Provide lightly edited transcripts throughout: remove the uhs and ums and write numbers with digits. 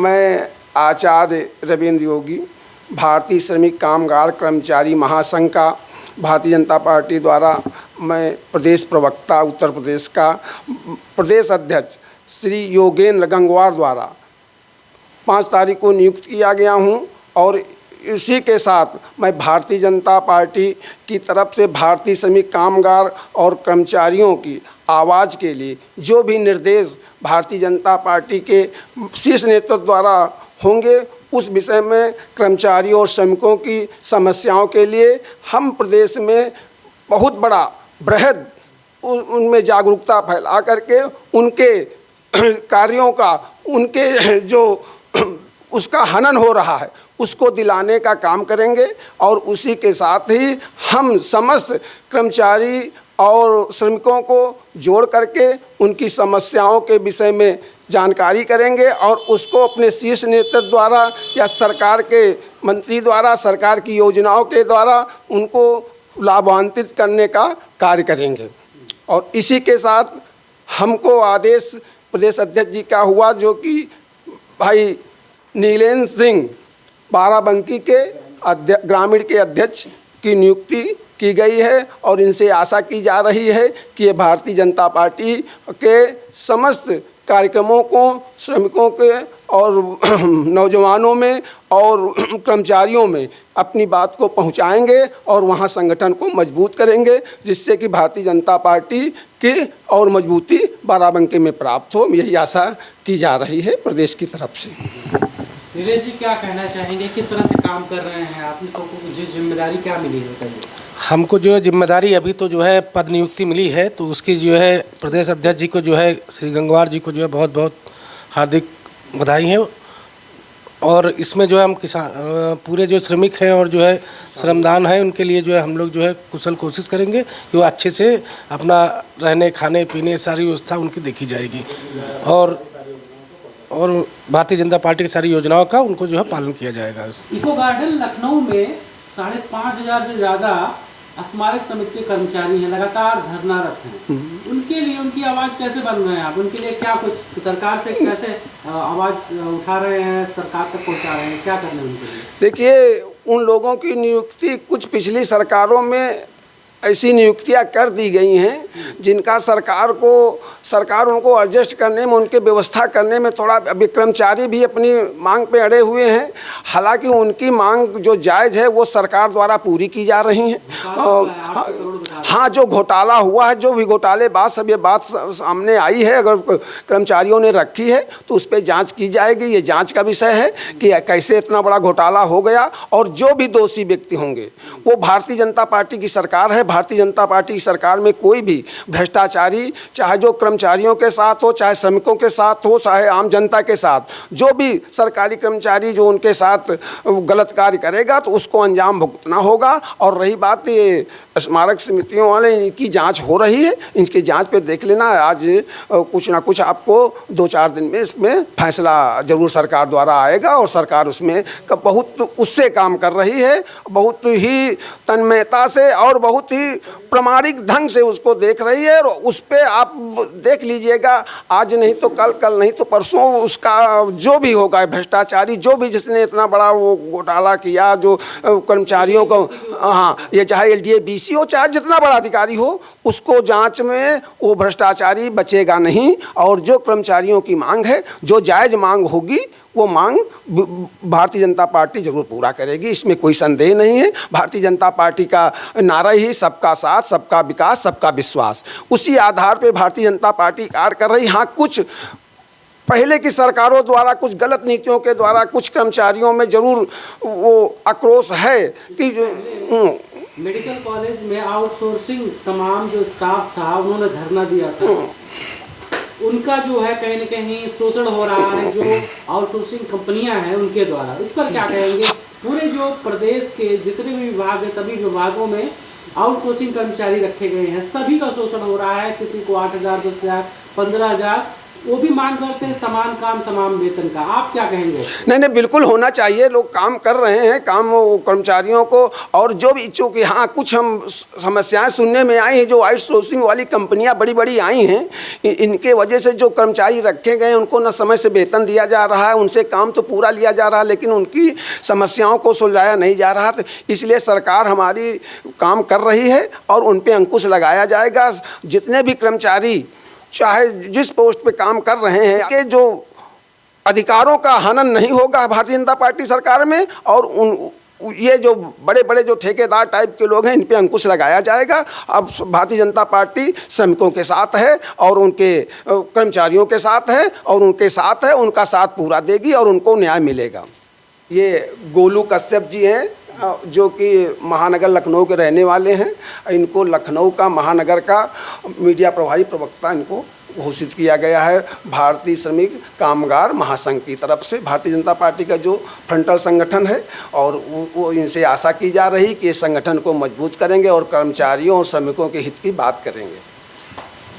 मैं आचार्य रविंद्र योगी, भारतीय श्रमिक कामगार कर्मचारी महासंघ का भारतीय जनता पार्टी द्वारा मैं प्रदेश प्रवक्ता उत्तर प्रदेश का प्रदेश अध्यक्ष श्री योगेंद्र गंगवार द्वारा 5 तारीख को नियुक्त किया गया हूं और इसी के साथ मैं भारतीय जनता पार्टी की तरफ से भारतीय श्रमिक कामगार और कर्मचारियों की आवाज़ के लिए जो भी निर्देश भारतीय जनता पार्टी के शीर्ष नेतृत्व द्वारा होंगे उस विषय में कर्मचारियों और श्रमिकों की समस्याओं के लिए हम प्रदेश में बहुत बड़ा बृहद उनमें जागरूकता फैला करके उनके कार्यों का उनके जो उसका हनन हो रहा है उसको दिलाने का काम करेंगे और उसी के साथ ही हम समस्त कर्मचारी और श्रमिकों को जोड़ करके उनकी समस्याओं के विषय में जानकारी करेंगे और उसको अपने शीर्ष नेतृत्व द्वारा या सरकार के मंत्री द्वारा सरकार की योजनाओं के द्वारा उनको लाभान्वित करने का कार्य करेंगे। और इसी के साथ हमको आदेश प्रदेश अध्यक्ष जी का हुआ जो कि भाई नीलेंद्र सिंह बाराबंकी के ग्रामीण के अध्यक्ष की नियुक्ति की गई है और इनसे आशा की जा रही है कि ये भारतीय जनता पार्टी के समस्त कार्यक्रमों को श्रमिकों के और नौजवानों में और कर्मचारियों में अपनी बात को पहुंचाएंगे और वहां संगठन को मजबूत करेंगे जिससे कि भारतीय जनता पार्टी की और मजबूती बाराबंकी में प्राप्त हो। यही आशा की जा रही है प्रदेश की तरफ से। नीलेश जी क्या कहना चाहेंगे, किस तरह से काम कर रहे हैं, आपको जिम्मेदारी क्या मिली है कहीं? हमको जो है जिम्मेदारी अभी तो जो है पद नियुक्ति मिली है तो उसकी जो है प्रदेश अध्यक्ष जी को जो है श्री गंगवार जी को जो है बहुत बहुत हार्दिक बधाई है। और इसमें जो है हम किसान पूरे जो श्रमिक हैं और जो है श्रमदान है उनके लिए जो है हम लोग जो है कुशल कोशिश करेंगे कि वो अच्छे से अपना रहने खाने पीने सारी व्यवस्था उनकी देखी जाएगी और भारतीय जनता पार्टी की सारी योजनाओं का उनको जो है पालन किया जाएगा। इको गार्डन लखनऊ में 5,500 से ज़्यादा स्मारक समिति के कर्मचारी हैं, लगातार धरनारत हैं। उनके लिए उनकी आवाज़ कैसे बन रहे हैं आप? उनके लिए क्या कुछ सरकार से कैसे आवाज़ उठा रहे हैं, सरकार तक पहुंचा रहे हैं, क्या कर रहे हैं उनके लिए? देखिए, उन लोगों की नियुक्ति कुछ पिछली सरकारों में ऐसी नियुक्तियां कर दी गई हैं जिनका सरकार उनको एडजस्ट करने में उनके व्यवस्था करने में थोड़ा अभी कर्मचारी भी अपनी मांग पे अड़े हुए हैं। हालांकि उनकी मांग जो जायज़ है वो सरकार द्वारा पूरी की जा रही हैं। हाँ, जो घोटाला हुआ है, जो भी घोटाले बात सब ये बात सामने आई है, अगर कर्मचारियों ने रखी है तो उस पर जाँच की जाएगी। ये जाँच का विषय है कि कैसे इतना बड़ा घोटाला हो गया और जो भी दोषी व्यक्ति होंगे वो भारतीय जनता पार्टी की सरकार है। भारतीय जनता पार्टी की सरकार में कोई भी भ्रष्टाचारी, चाहे जो कर्मचारियों के साथ हो, चाहे श्रमिकों के साथ हो, चाहे आम जनता के साथ, जो भी सरकारी कर्मचारी जो उनके साथ गलत कार्य करेगा तो उसको अंजाम भुगतना होगा। और रही बात ये स्मारक समितियों वाले, इनकी जांच हो रही है, इनकी जांच पे देख लेना। आज कुछ ना कुछ आपको 2-4 दिन में इसमें फैसला जरूर सरकार द्वारा आएगा और सरकार उसमें बहुत उससे काम कर रही है, बहुत ही तन्मयता से और बहुत ही प्रामाणिक ढंग से उसको देख रही है। और उस पर आप देख लीजिएगा, आज नहीं तो कल, कल नहीं तो परसों उसका जो भी होगा भ्रष्टाचारी, जो भी जिसने इतना बड़ा वो घोटाला किया, जो कर्मचारियों को, हाँ, ये चाहे LDA-BC हो, चाहे जितना बड़ा अधिकारी हो, उसको जांच में वो भ्रष्टाचारी बचेगा नहीं। और जो कर्मचारियों की मांग है, जो जायज़ मांग होगी, वो मांग भारतीय जनता पार्टी जरूर पूरा करेगी, इसमें कोई संदेह नहीं है। भारतीय जनता पार्टी का नारा ही सबका साथ, सबका विकास, सबका विश्वास, उसी आधार पे भारतीय जनता पार्टी कार्य कर रही। हाँ, कुछ पहले की सरकारों द्वारा कुछ गलत नीतियों के द्वारा कुछ कर्मचारियों में जरूर वो आक्रोश है कि मेडिकल कॉलेज में आउटसोर्सिंग तमाम जो स्टाफ था उन्होंने धरना दिया था, उनका जो है कहीं न कहीं शोषण हो रहा है जो आउटसोर्सिंग कंपनियां हैं उनके द्वारा, इस पर क्या कहेंगे? पूरे जो प्रदेश के जितने भी विभाग हैं, सभी विभागों में आउटसोर्सिंग कर्मचारी रखे गए हैं, सभी का शोषण हो रहा है। किसी को 8,000, 10,000, 15,000 वो भी मांग करते हैं समान काम समान वेतन का। आप क्या कहेंगे? नहीं, बिल्कुल होना चाहिए। लोग काम कर रहे हैं, काम कर्मचारियों को, और जो भी चूँकि हाँ कुछ हम समस्याएं सुनने में आई हैं, जो आउटसोर्सिंग वाली कंपनियां बड़ी बड़ी आई हैं, इनके वजह से जो कर्मचारी रखे गए उनको न समय से वेतन दिया जा रहा है, उनसे काम तो पूरा लिया जा रहा है लेकिन उनकी समस्याओं को सुलझाया नहीं जा रहा। तो इसलिए सरकार हमारी काम कर रही है और उन पर अंकुश लगाया जाएगा। जितने भी कर्मचारी चाहे जिस पोस्ट पे काम कर रहे हैं कि जो अधिकारों का हनन नहीं होगा भारतीय जनता पार्टी सरकार में, और ये जो बड़े बड़े जो ठेकेदार टाइप के लोग हैं इन पे अंकुश लगाया जाएगा। अब भारतीय जनता पार्टी श्रमिकों के साथ है और उनके कर्मचारियों के साथ है और उनके साथ है, उनका साथ पूरा देगी और उनको न्याय मिलेगा। ये गोलू कश्यप जी हैं जो कि महानगर लखनऊ के रहने वाले हैं। इनको लखनऊ का महानगर का मीडिया प्रभारी प्रवक्ता इनको घोषित किया गया है भारतीय श्रमिक कामगार महासंघ की तरफ से। भारतीय जनता पार्टी का जो फ्रंटल संगठन है और वो इनसे आशा की जा रही कि इस संगठन को मजबूत करेंगे और कर्मचारियों और श्रमिकों के हित की बात करेंगे।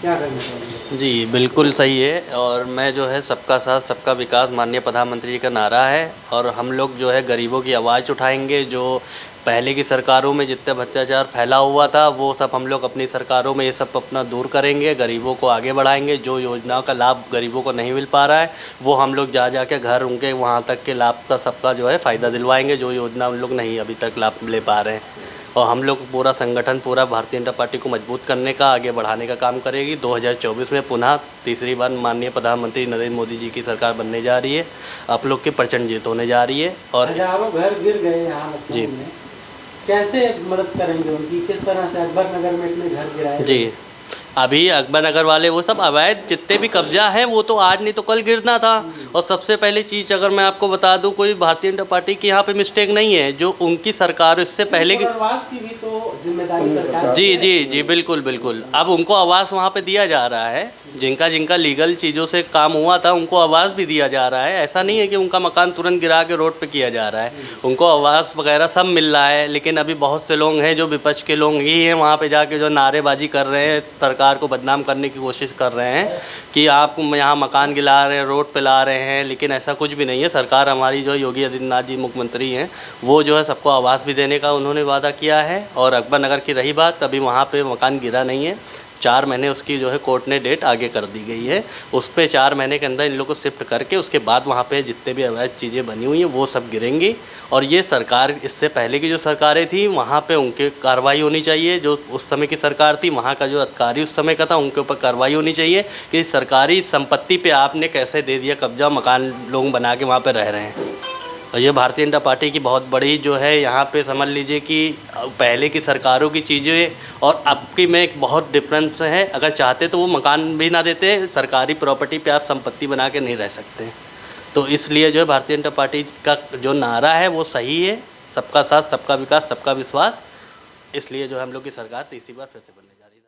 क्या करना चाहिए? जी बिल्कुल सही है। और मैं जो है सबका साथ सबका विकास माननीय प्रधानमंत्री जी का नारा है और हम लोग जो है गरीबों की आवाज़ उठाएंगे। जो पहले की सरकारों में जितने भ्रष्टाचार फैला हुआ था वो सब हम लोग अपनी सरकारों में ये सब अपना दूर करेंगे, गरीबों को आगे बढ़ाएंगे। जो योजनाओं का लाभ गरीबों को नहीं मिल पा रहा है वो हम लोग जा के घर उनके वहाँ तक के लाभ का सबका जो है फ़ायदा दिलवाएंगे, जो योजना उन लोग नहीं अभी तक लाभ ले पा रहे हैं। और हम लोग पूरा संगठन पूरा भारतीय जनता पार्टी को मजबूत करने का, आगे बढ़ाने का काम करेगी। 2024 में पुनः तीसरी बार माननीय प्रधानमंत्री नरेंद्र मोदी जी की सरकार बनने जा रही है। आप लोग की प्रचंड जीत होने जा रही है। और हजारों घर गिर गए यहाँ जी में, कैसे मदद करेंगे उनकी? किस तरह से अकबर नगर में इतने घर गिराए? जी अभी अकबर नगर वाले वो सब अवैध जितने भी कब्जा है वो तो आज नहीं तो कल गिरना था। और सबसे पहले चीज़ अगर मैं आपको बता दूं, कोई भारतीय जनता पार्टी की यहाँ पे मिस्टेक नहीं है। जो उनकी सरकार इससे पहले की भी तो जिम्मेदारी सरकार जी बिल्कुल बिल्कुल। अब उनको आवास वहाँ पे दिया जा रहा है, जिनका जिनका लीगल चीज़ों से काम हुआ था उनको आवास भी दिया जा रहा है। ऐसा नहीं है कि उनका मकान तुरंत गिरा के रोड पे किया जा रहा है, उनको आवास वगैरह सब मिल रहा है। लेकिन अभी बहुत से लोग हैं जो विपक्ष के लोग ही हैं वहाँ पे जाके जो नारेबाजी कर रहे हैं, सरकार को बदनाम करने की कोशिश कर रहे हैं कि आप यहाँ मकान गिरा रहे हैं, रोड पे ला रहे हैं। लेकिन ऐसा कुछ भी नहीं है। सरकार हमारी जो योगी आदित्यनाथ जी मुख्यमंत्री हैं वो जो है सबको आवास भी देने का उन्होंने वादा किया है। और अकबर नगर की रही बात, अभी वहाँ पे मकान गिरा नहीं है। 4 महीने उसकी जो है कोर्ट ने डेट आगे कर दी गई है। उस पर 4 महीने के अंदर इन लोगों को शिफ्ट करके उसके बाद वहाँ पे जितने भी अवैध चीज़ें बनी हुई हैं वो सब गिरेंगी। और ये सरकार, इससे पहले की जो सरकारें थी वहाँ पे उनके कार्रवाई होनी चाहिए। जो उस समय की सरकार थी वहाँ का जो अधिकारी उस समय का था उनके ऊपर कार्रवाई होनी चाहिए कि सरकारी संपत्ति पे आपने कैसे दे दिया कब्जा, मकान लोग बना के वहाँ पर रह रहे हैं। और ये भारतीय जनता पार्टी की बहुत बड़ी जो है यहाँ पे समझ लीजिए कि पहले की सरकारों की चीज़ें और अब की में एक बहुत डिफरेंस है। अगर चाहते तो वो मकान भी ना देते, सरकारी प्रॉपर्टी पे आप संपत्ति बना के नहीं रह सकते। तो इसलिए जो है भारतीय जनता पार्टी का जो नारा है वो सही है, सबका साथ सबका विकास सबका विश्वास। इसलिए जो हम लोग की सरकार तीसरी बार फिर से बनने जा रही है।